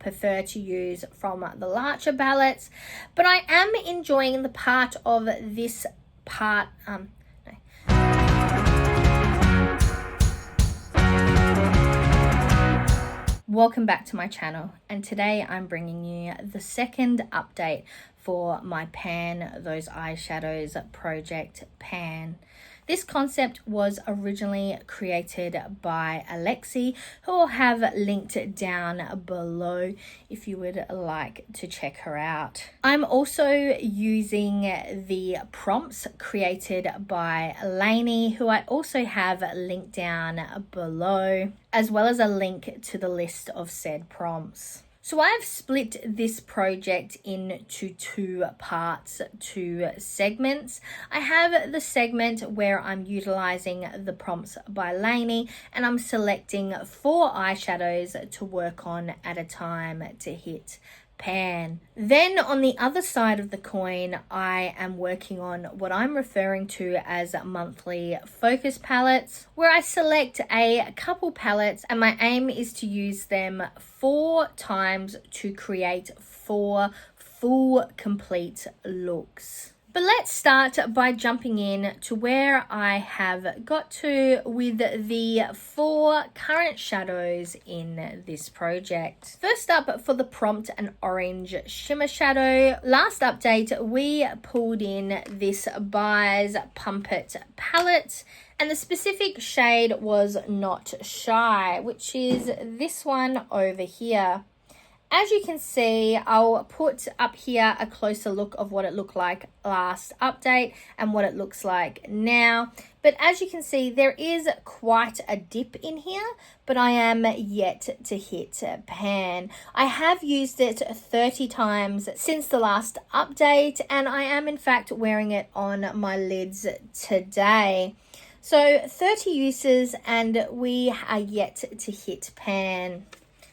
prefer to use from the larger palettes, but I am enjoying the part of this part. Welcome back to my channel, and today I'm bringing you the second update for my Pan Those Eyeshadows project pan. This concept was originally created by Alexi, who I'll have linked down below if you would like to check her out. I'm also using the prompts created by Lainey, who I also have linked down below, as well as a link to the list of said prompts. So I've split this project into two parts, two segments. I have the segment where I'm utilizing the prompts by Lainey, and I'm selecting 4 eyeshadows to work on at a time to hit pan. Then on the other side of the coin, I am working on what I'm referring to as monthly focus palettes, where I select a couple palettes, and my aim is to use them 4 times to create 4 full complete looks. But let's start by jumping in to where I have got to with the 4 current shadows in this project. First up, for the prompt, an orange shimmer shadow. Last update, we pulled in this BYS Pump It palette, and the specific shade was Not Shy, which is this one over here. As you can see, I'll put up here a closer look of what it looked like last update and what it looks like now. But as you can see, there is quite a dip in here, but I am yet to hit pan. I have used it 30 times since the last update, and I am in fact wearing it on my lids today. So 30 uses and we are yet to hit pan.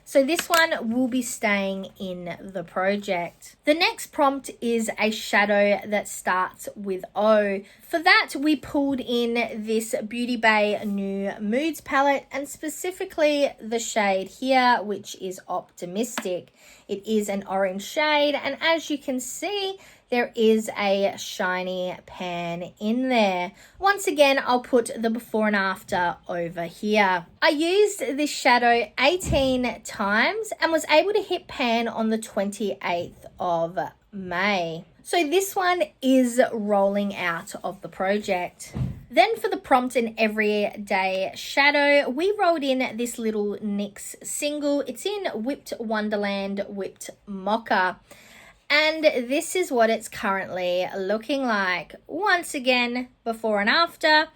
So this one will be staying in the project. The next prompt is a shadow that starts with O. For that, we pulled in this Beauty Bay New Moods palette, and specifically the shade here, which is Optimistic. It is an orange shade, and as you can see, there is a shiny pan in there. Once again, I'll put the before and after over here. I used this shadow 18 times and was able to hit pan on the 28th of May. So this one is rolling out of the project. Then for the prompt, an everyday shadow, we rolled in this little NYX single. It's in Whipped Wonderland, Whipped Mocha. And this is what it's currently looking like. Once again, before and after.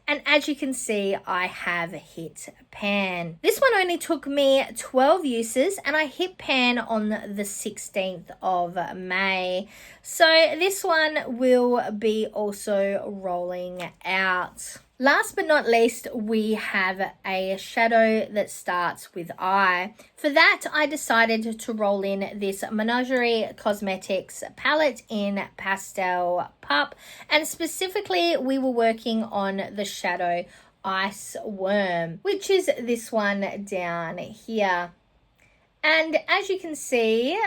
And as you can see, I have hit pan. This one only took me 12 uses, and I hit pan on the 16th of May. So this one will be also rolling out. Last but not least, we have a shadow that starts with I. For that, I decided to roll in this Menagerie Cosmetics palette in Pastel Pup, and specifically we were working on the shadow Ice Worm, which is this one down here. And as you can see,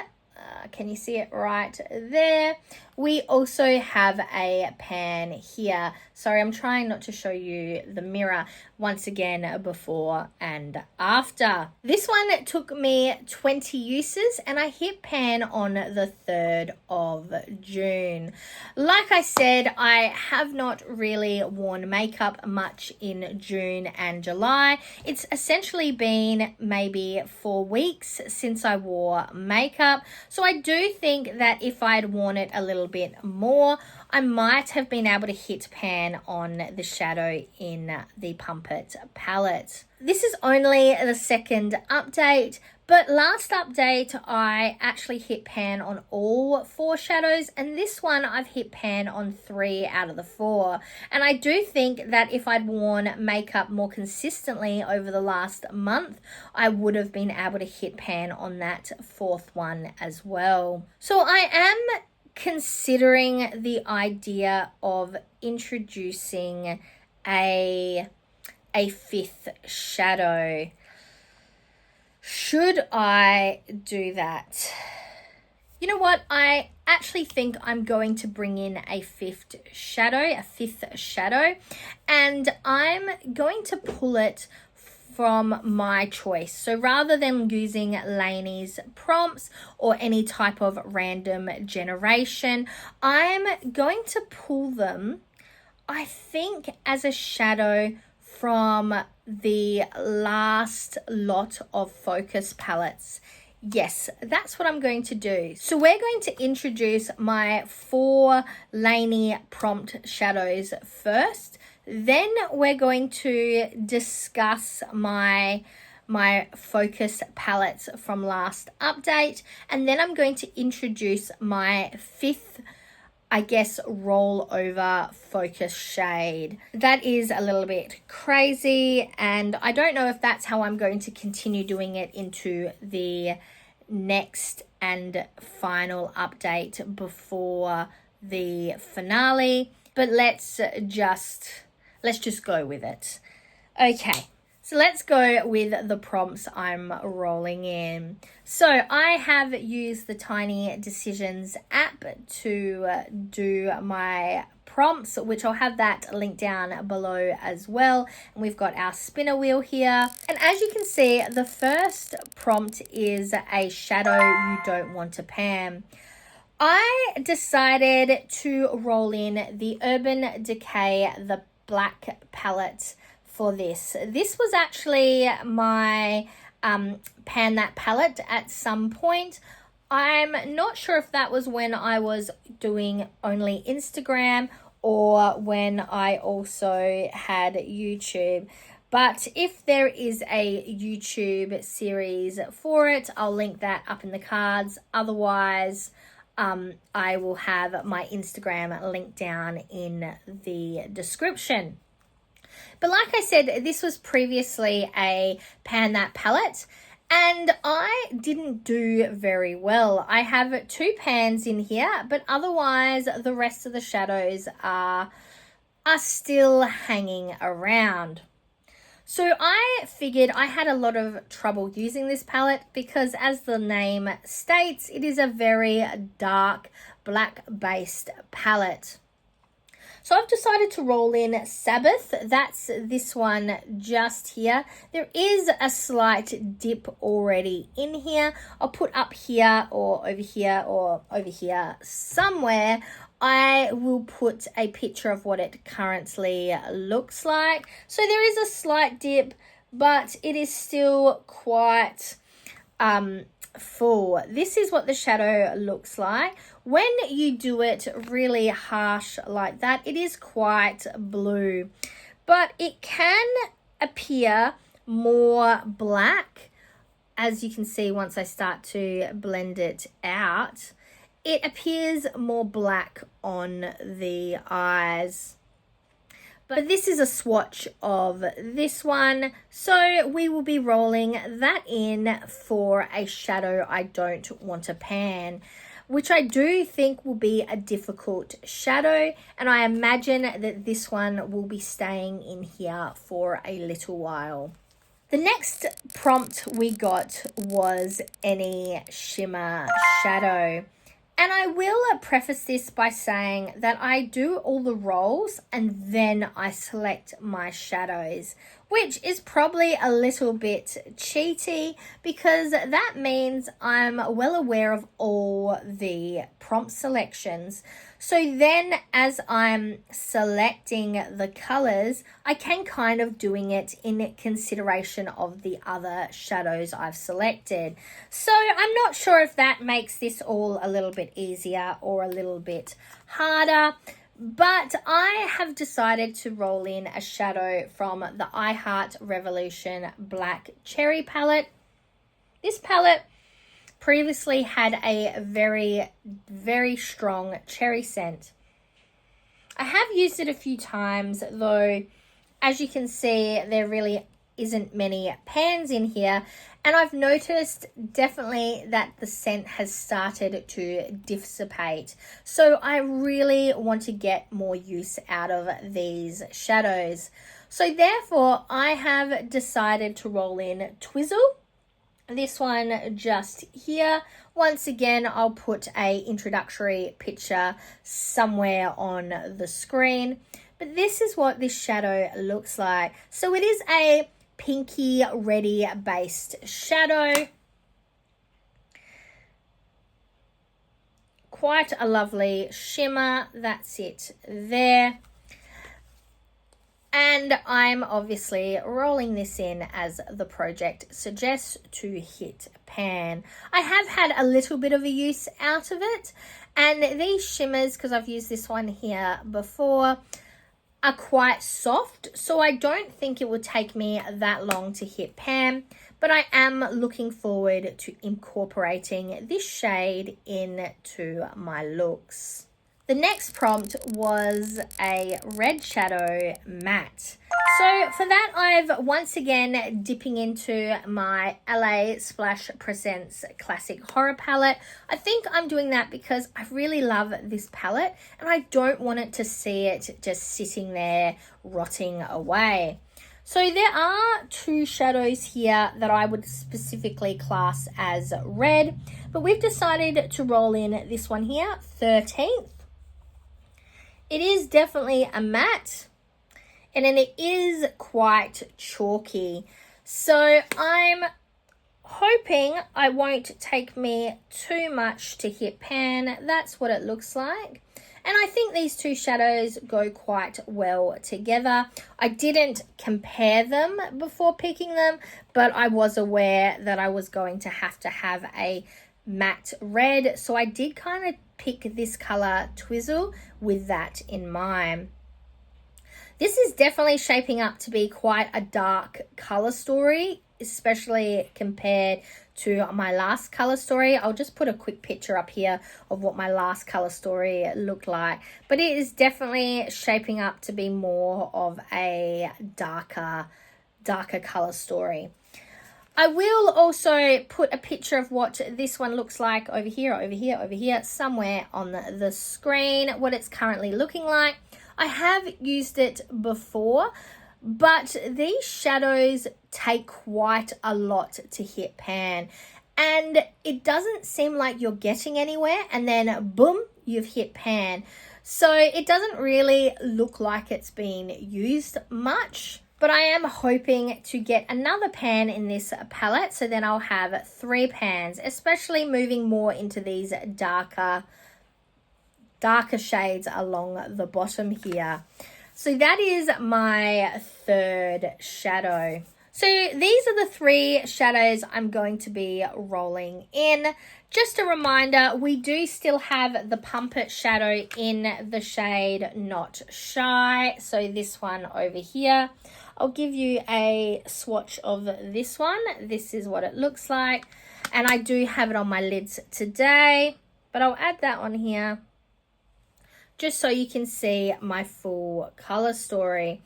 can you see it right there? We also have a pan here. Sorry, I'm trying not to show you the mirror. Once again, before and after. This one took me 20 uses and I hit pan on the 3rd of June. Like I said, I have not really worn makeup much in June and July. It's essentially been maybe 4 weeks since I wore makeup. So I do think that if I'd worn it a little bit more, I might have been able to hit pan on the shadow in the Pump It palette. This is only the second update, but last update I actually hit pan on all 4 shadows, and this one I've hit pan on 3 out of the 4. And I do think that if I'd worn makeup more consistently over the last month, I would have been able to hit pan on that 4th one as well. So I am considering the idea of introducing a 5th shadow. Should I do that? You know what? I actually think I'm going to bring in a fifth shadow, and I'm going to pull it from my choice. So rather than using Lainey's prompts or any type of random generation, I'm going to pull them, I think, as a shadow from the last lot of focus palettes. Yes, that's what I'm going to do. So we're going to introduce my 4 Lainey prompt shadows first. Then we're going to discuss my focus palettes from last update. And then I'm going to introduce my 5th, I guess, roll over focus shade. That is a little bit crazy, and I don't know if that's how I'm going to continue doing it into the next and final update before the finale, but let's just go with it. Okay. So let's go with the prompts I'm rolling in. So I have used the Tiny Decisions app to do my prompts, which I'll have that linked down below as well. And we've got our spinner wheel here. And as you can see, the first prompt is a shadow you don't want to pan. I decided to roll in the Urban Decay The Black Palette for this. This was actually my pan that palette at some point. I'm not sure if that was when I was doing only Instagram or when I also had YouTube. But if there is a YouTube series for it, I'll link that up in the cards. Otherwise, I will have my Instagram linked down in the description. But like I said, this was previously a pan that palette, and I didn't do very well. I have 2 pans in here, but otherwise the rest of the shadows are still hanging around. So I figured I had a lot of trouble using this palette because, as the name states, it is a very dark black based palette. So I've decided to roll in Sabbath. That's this one just here. There is a slight dip already in here. I'll put up here or over here somewhere. I will put a picture of what it currently looks like. So there is a slight dip, but it is still quite full. This is what the shadow looks like. When you do it really harsh like that, it is quite blue, but it can appear more black. As you can see, once I start to blend it out, it appears more black on the eyes. But this is a swatch of this one, so we will be rolling that in for a shadow I don't want to pan, which I do think will be a difficult shadow, and I imagine that this one will be staying in here for a little while. The next prompt we got was any shimmer shadow. And I will preface this by saying that I do all the rolls and then I select my shadows, which is probably a little bit cheaty because that means I'm well aware of all the prompt selections. So then as I'm selecting the colors, I can kind of doing it in consideration of the other shadows I've selected. So I'm not sure if that makes this all a little bit easier or a little bit harder, but I have decided to roll in a shadow from the I Heart Revolution Black Cherry palette. This palette previously had a very, very strong cherry scent. I have used it a few times, though, as you can see, there really isn't many pans in here, and I've noticed definitely that the scent has started to dissipate. So I really want to get more use out of these shadows. So therefore, I have decided to roll in Twizzle. This one just here. Once again, I'll put a introductory picture somewhere on the screen. But this is what this shadow looks like. So it is a pinky reddy based shadow. Quite a lovely shimmer. That's it there. And I'm obviously rolling this in as the project suggests to hit pan. I have had a little bit of a use out of it, and these shimmers, because I've used this one here before, are quite soft, so I don't think it would take me that long to hit pan, but I am looking forward to incorporating this shade into my looks. The next prompt was a red shadow matte. So for that, I've once again dipping into my LA Splash Presents Classic Horror palette. I think I'm doing that because I really love this palette and I don't want it to see it just sitting there rotting away. So there are two shadows here that I would specifically class as red, but we've decided to roll in this one here, 13th. It is definitely a matte, and then it is quite chalky. So I'm hoping it won't take me too much to hit pan. That's what it looks like. And I think these two shadows go quite well together. I didn't compare them before picking them, but I was aware that I was going to have a matte red. So I did kind of pick this color Twizzle with that in mind. This is definitely shaping up to be quite a dark color story, especially compared to my last color story. I'll just put a quick picture up here of what my last color story looked like, but it is definitely shaping up to be more of a darker color story. I will also put a picture of what this one looks like over here, somewhere on the screen, what it's currently looking like. I have used it before, but these shadows take quite a lot to hit pan, and it doesn't seem like you're getting anywhere, and then boom, you've hit pan. So it doesn't really look like it's been used much. But I am hoping to get another pan in this palette, so then I'll have 3 pans, especially moving more into these darker shades along the bottom here. So that is my third shadow. So these are the 3 shadows I'm going to be rolling in. Just a reminder, we do still have the Pump It shadow in the shade Not Shy. So this one over here. I'll give you a swatch of this one. This is what it looks like. And I do have it on my lids today, but I'll add that on here just so you can see my full color story.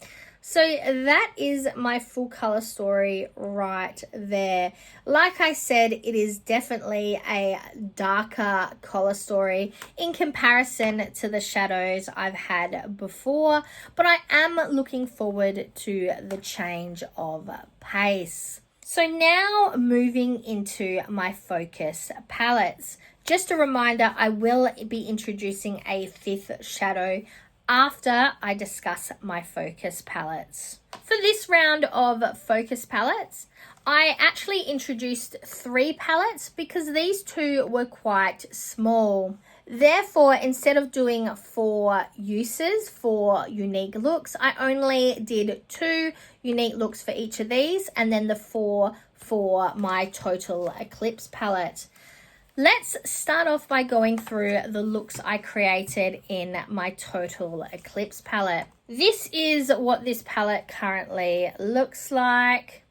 So that is my full color story right there. Like I said, it is definitely a darker color story in comparison to the shadows I've had before, but I am looking forward to the change of pace. So now moving into my focus palettes. Just a reminder, I will be introducing a 5th shadow after I discuss my focus palettes. For this round of focus palettes, I actually introduced 3 palettes because these 2 were quite small. Therefore, instead of doing 4 uses for unique looks, I only did 2 unique looks for each of these, and then the 4 for my total Eclipse palette. Let's start off by going through the looks I created in my Total Eclipse palette. This is what this palette currently looks like.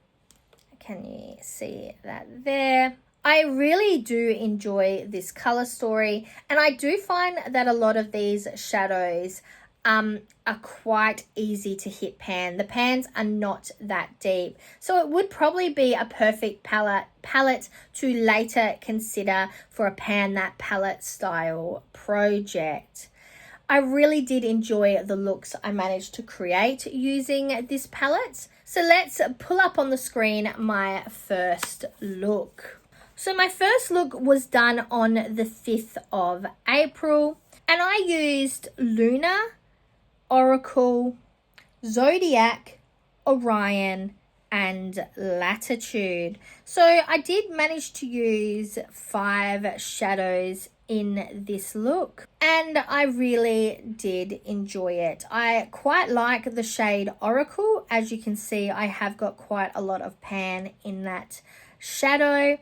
Can you see that there? I really do enjoy this color story, and I do find that a lot of these shadows are quite easy to hit pan. The pans are not that deep, so it would probably be a perfect palette to later consider for a pan that palette style project. I really did enjoy the looks I managed to create using this palette. So let's pull up on the screen my first look. So my first look was done on the 5th of April, and I used Luna, Oracle, Zodiac, Orion, and Latitude. So I did manage to use 5 shadows in this look, and I really did enjoy it. I quite like the shade Oracle. As you can see, I have got quite a lot of pan in that shadow.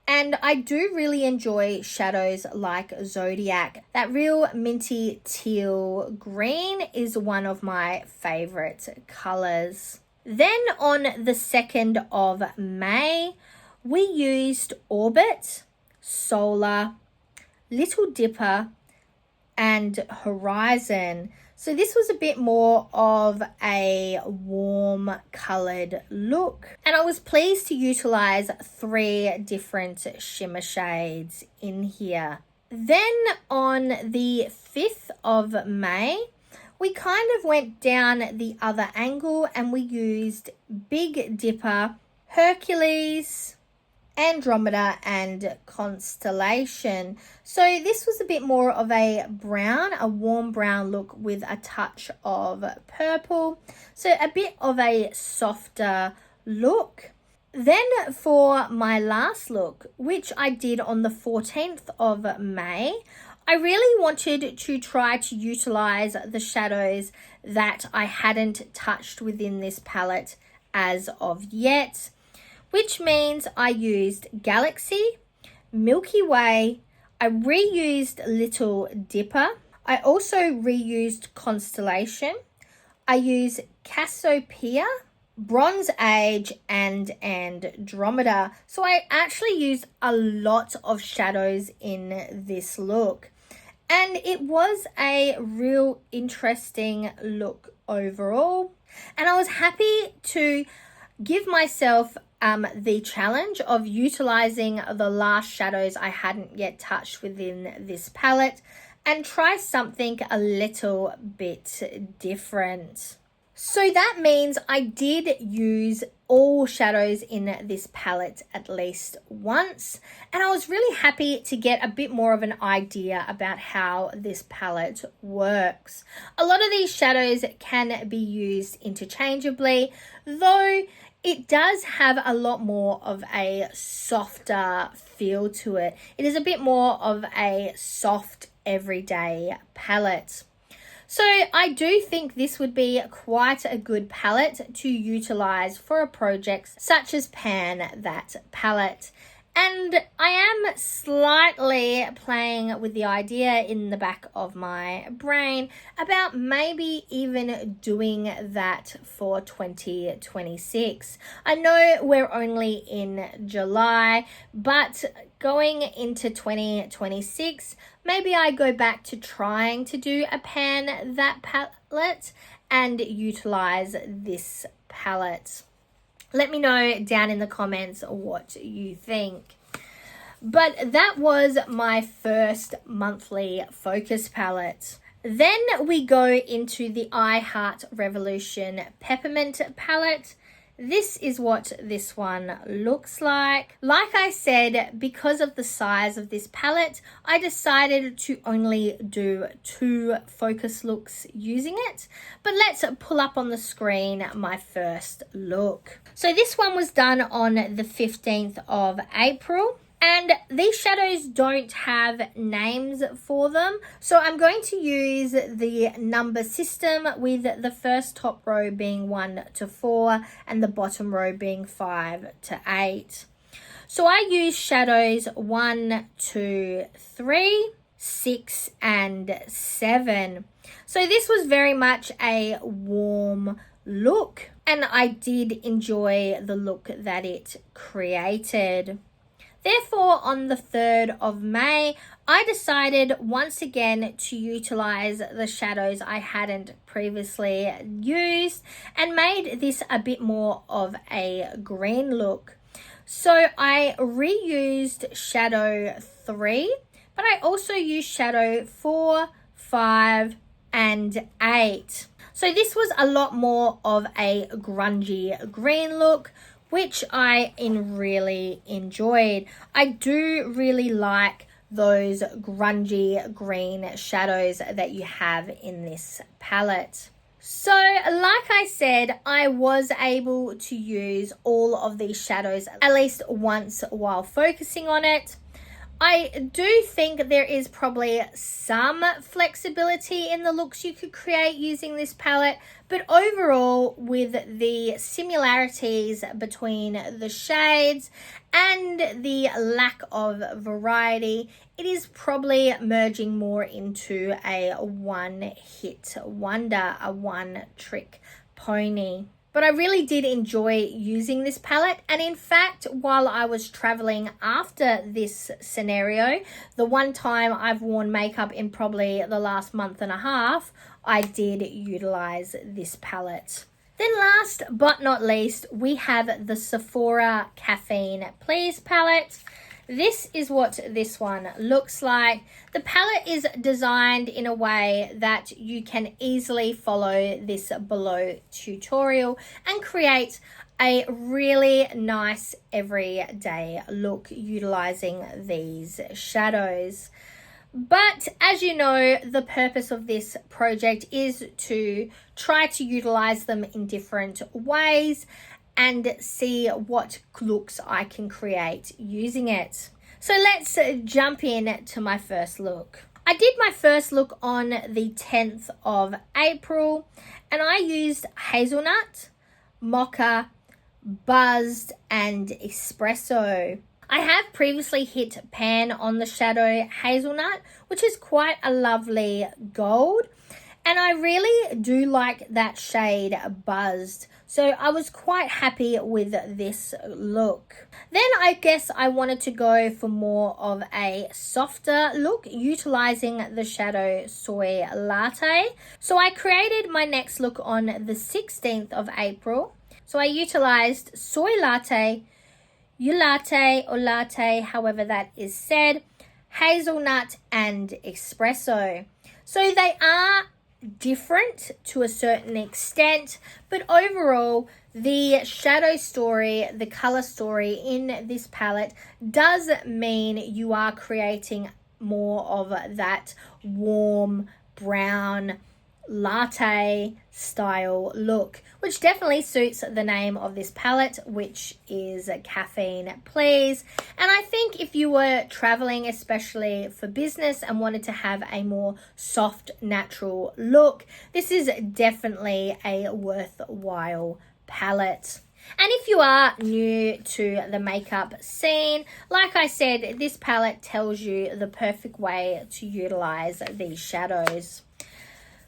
And I do really enjoy shadows like Zodiac. That real minty teal green is one of my favorite colors. Then on the 2nd of May, we used Orbit, Solar, Little Dipper, and Horizon. So this was a bit more of a warm colored look, and I was pleased to utilize 3 different shimmer shades in here. Then on the 5th of May, we kind of went down the other angle and we used Big Dipper, Hercules, Andromeda, and Constellation. So this was a bit more of a brown, a warm brown look with a touch of purple. So a bit of a softer look. Then for my last look, which I did on the 14th of May, I really wanted to try to utilize the shadows that I hadn't touched within this palette as of yet, which means I used Galaxy, Milky Way, I reused Little Dipper, I also reused Constellation, I used Cassiopeia, Bronze Age, and Andromeda. So I actually used a lot of shadows in this look, and it was a real interesting look overall. And I was happy to give myself the challenge of utilizing the last shadows I hadn't yet touched within this palette and try something a little bit different. So that means I did use all shadows in this palette at least once, and I was really happy to get a bit more of an idea about how this palette works. A lot of these shadows can be used interchangeably, though it does have a lot more of a softer feel to it. It is a bit more of a soft everyday palette. So I do think this would be quite a good palette to utilize for a project such as Pan That Palette. And I am slightly playing with the idea in the back of my brain about maybe even doing that for 2026. I know we're only in July, but going into 2026, maybe I go back to trying to do a Pan That palette and utilize this palette. Let me know down in the comments what you think. But that was my first monthly focus palette. Then we go into the I Heart Revolution Peppermint palette. This is what this one looks like. Like I said, because of the size of this palette, I decided to only do 2 focus looks using it. But let's pull up on the screen my first look. So this one was done on the 15th of April. And these shadows don't have names for them, so I'm going to use the number system, with the first top row being 1 to 4 and the bottom row being 5 to 8. So I use shadows 1, 2, 3, 6, and 7. So this was very much a warm look, and I did enjoy the look that it created. Therefore, on the 3rd of May, I decided once again to utilize the shadows I hadn't previously used and made this a bit more of a green look. So I reused shadow 3, but I also used shadow 4, 5, and 8. So this was a lot more of a grungy green look, which I really enjoyed. I do really like those grungy green shadows that you have in this palette. So like I said, I was able to use all of these shadows at least once while focusing on it. I do think there is probably some flexibility in the looks you could create using this palette, but overall, with the similarities between the shades and the lack of variety, it is probably merging more into a one-hit wonder, a one-trick pony. But I really did enjoy using this palette, and in fact, while I was traveling after this scenario, the one time I've worn makeup in probably the last month and a half, I did utilize this palette. Then last but not least, we have the Sephora Caffeine Please palette. This is what this one looks like. The palette is designed in a way that you can easily follow this below tutorial and create a really nice everyday look utilizing these shadows. But as you know, the purpose of this project is to try to utilize them in different ways and see what looks I can create using it. So let's jump in to my first look. I did my first look on the 10th of April, and I used hazelnut, mocha, buzzed, and espresso. I have previously hit pan on the shadow hazelnut, which is quite a lovely gold, and I really do like that shade buzzed. So I was quite happy with this look. Then I guess I wanted to go for more of a softer look, utilizing the shadow Soy Latte. So I created my next look on the 16th of April. So I utilized Soy Latte, Ulatte or latte, however that is said, hazelnut and espresso. So they are different to a certain extent, but overall the shadow story, the color story in this palette does mean you are creating more of that warm brown latte style look, which definitely suits the name of this palette, which is Caffeine Please. And I think if you were traveling, especially for business, and wanted to have a more soft, natural look, this is definitely a worthwhile palette. And if you are new to the makeup scene, like I said, this palette tells you the perfect way to utilize these shadows.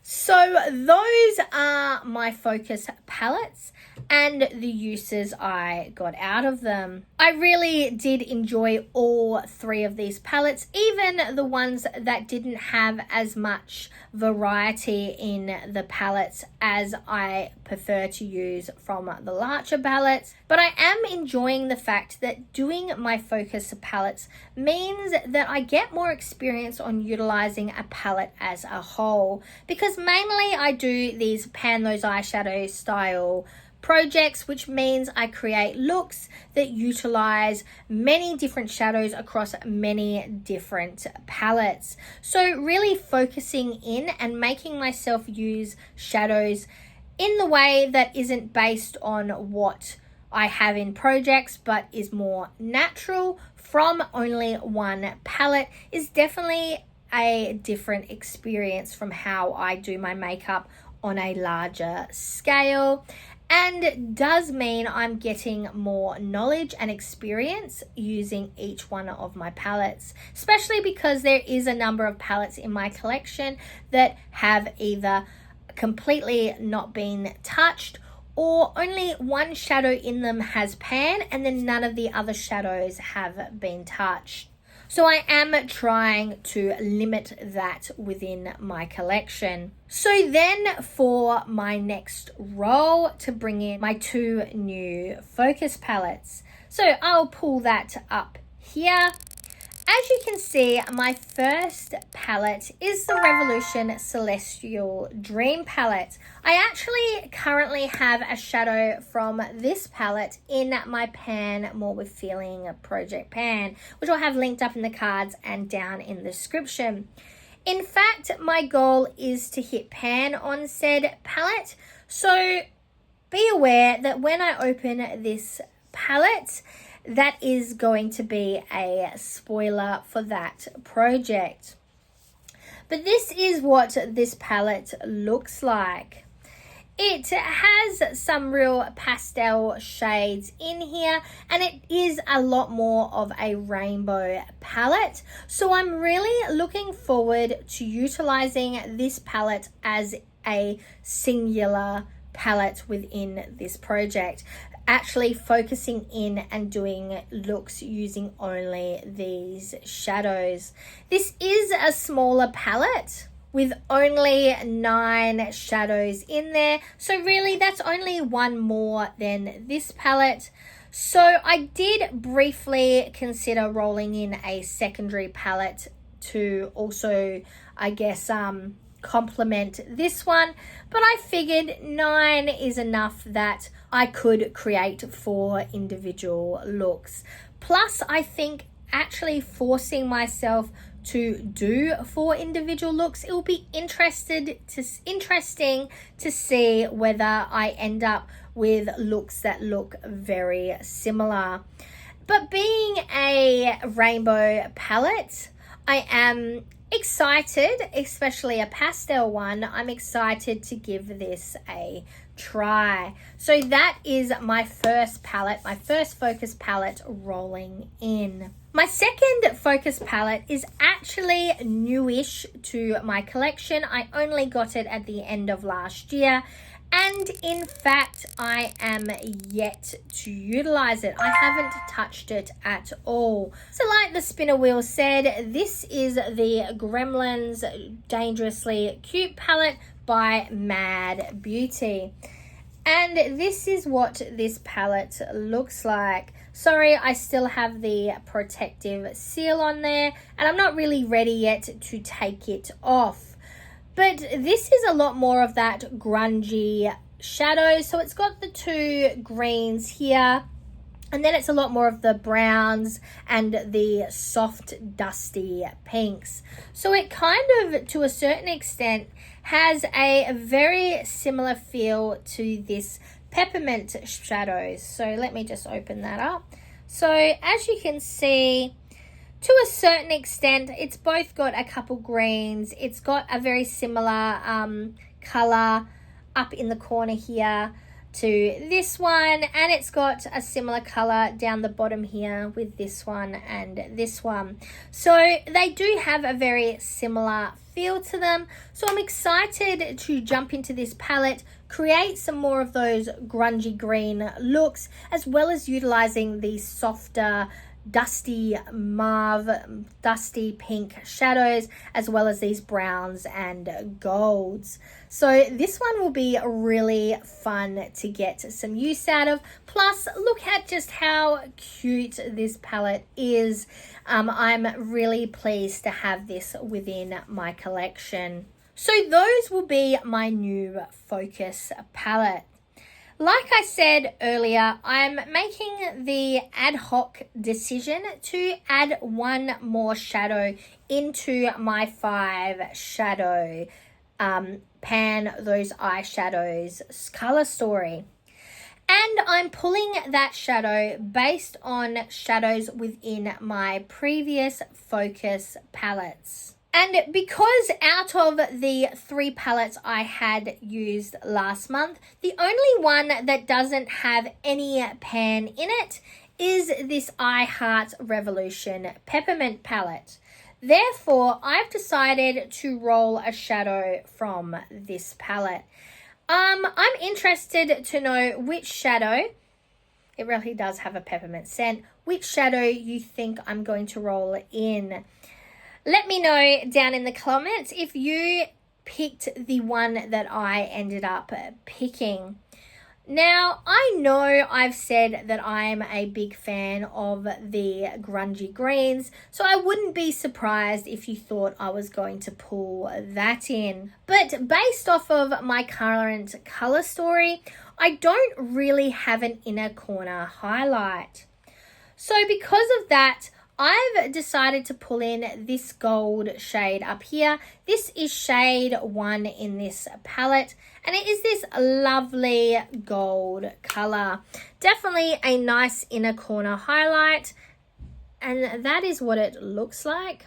So those are my focus palettes and the uses I got out of them. I really did enjoy all three of these palettes, even the ones that didn't have as much variety in the palettes as I prefer to use from the larger palettes. But I am enjoying the fact that doing my focus palettes means that I get more experience on utilizing a palette as a whole, because mainly I do these pan those eyeshadow style projects, which means I create looks that utilize many different shadows across many different palettes. So really focusing in and making myself use shadows in the way that isn't based on what I have in projects, but is more natural from only one palette is definitely a different experience from how I do my makeup on a larger scale, and does mean I'm getting more knowledge and experience using each one of my palettes, especially because there is a number of palettes in my collection that have either completely not been touched or only one shadow in them has pan and then none of the other shadows have been touched. So I am trying to limit that within my collection. So then for my next roll, to bring in my two new focus palettes. So I'll pull that up here. As you can see, my first palette is the Revolution Celestial Dream palette. I actually currently have a shadow from this palette in my Pan More With Feeling project pan, which I'll have linked up in the cards and down in the description. In fact, my goal is to hit pan on said palette, so be aware that when I open this palette, that is going to be a spoiler for that project. But this is what this palette looks like. It has some real pastel shades in here, and it is a lot more of a rainbow palette. So I'm really looking forward to utilizing this palette as a singular palette within this project, actually focusing in and doing looks using only these shadows. This is a smaller palette with only 9 shadows in there, so really that's only one more than this palette. So I did briefly consider rolling in a secondary palette to also, I guess, complement this one, but I figured 9 is enough that I could create 4 individual looks. Plus, I think actually forcing myself to do 4 individual looks, it will be interesting to see whether I end up with looks that look very similar. But being a rainbow palette, I am excited, especially a pastel one. I'm excited to give this a try. So that is my first palette, my first focus palette rolling in. My second focus palette is actually newish to my collection. I only got it at the end of last year, and in fact I am yet to utilize it. I haven't touched it at all. So like the spinner wheel said, this is the Gremlins Dangerously Cute palette by Mad Beauty, and this is what this palette looks like. Sorry, I still have the protective seal on there, and I'm not really ready yet to take it off. But this is a lot more of that grungy shadow. So it's got the 2 greens here, and then it's a lot more of the browns and the soft, dusty pinks. So it kind of, to a certain extent, has a very similar feel to this peppermint shadows. So let me just open that up. So as you can see, to a certain extent, it's both got a couple greens. It's got a very similar color up in the corner here to this one, and it's got a similar color down the bottom here with this one and this one. So they do have a very similar feel to them. So I'm excited to jump into this palette, create some more of those grungy green looks, as well as utilizing these softer dusty mauve, dusty pink shadows, as well as these browns and golds. So this one will be really fun to get some use out of. Plus, look at just how cute this palette is. I'm really pleased to have this within my collection. So those will be my new focus palette. Like I said earlier, I'm making the ad hoc decision to add one more shadow into my 5 shadow pan Those Eyeshadows color story. And I'm pulling that shadow based on shadows within my previous focus palettes. And because out of the 3 palettes I had used last month, the only one that doesn't have any pan in it is this I Heart Revolution Peppermint palette. Therefore, I've decided to roll a shadow from this palette. I'm interested to know which shadow, it really does have a peppermint scent, which shadow you think I'm going to roll in. Let me know down in the comments if you picked the one that I ended up picking. Now, I know I've said that I'm a big fan of the grungy greens, so I wouldn't be surprised if you thought I was going to pull that in. But based off of my current color story, I don't really have an inner corner highlight. So because of that, I've decided to pull in this gold shade up here. This is shade 1 in this palette, and it is this lovely gold color. Definitely a nice inner corner highlight, and that is what it looks like.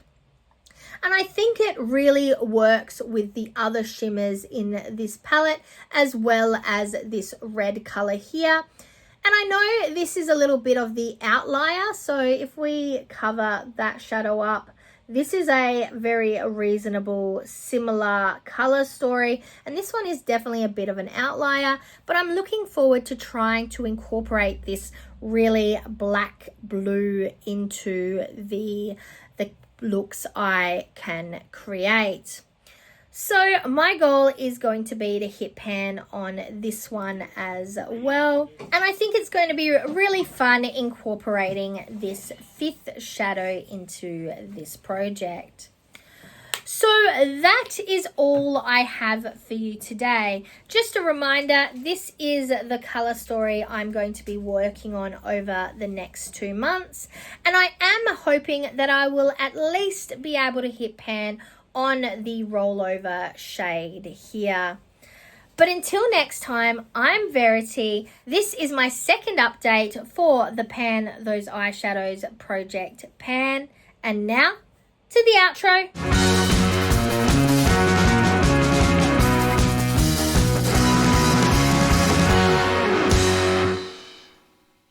And I think it really works with the other shimmers in this palette, as well as this red color here. And I know this is a little bit of the outlier, so if we cover that shadow up, this is a very reasonable, similar color story, and this one is definitely a bit of an outlier, but I'm looking forward to trying to incorporate this really black blue into the looks I can create. So my goal is going to be to hit pan on this one as well. And I think it's going to be really fun incorporating this 5th shadow into this project. So that is all I have for you today. Just a reminder, this is the color story I'm going to be working on over the next 2 months. And I am hoping that I will at least be able to hit pan on the rollover shade here. But until next time, I'm Verity. This is my second update for the Pan Those Eyeshadows project pan. And now to the outro.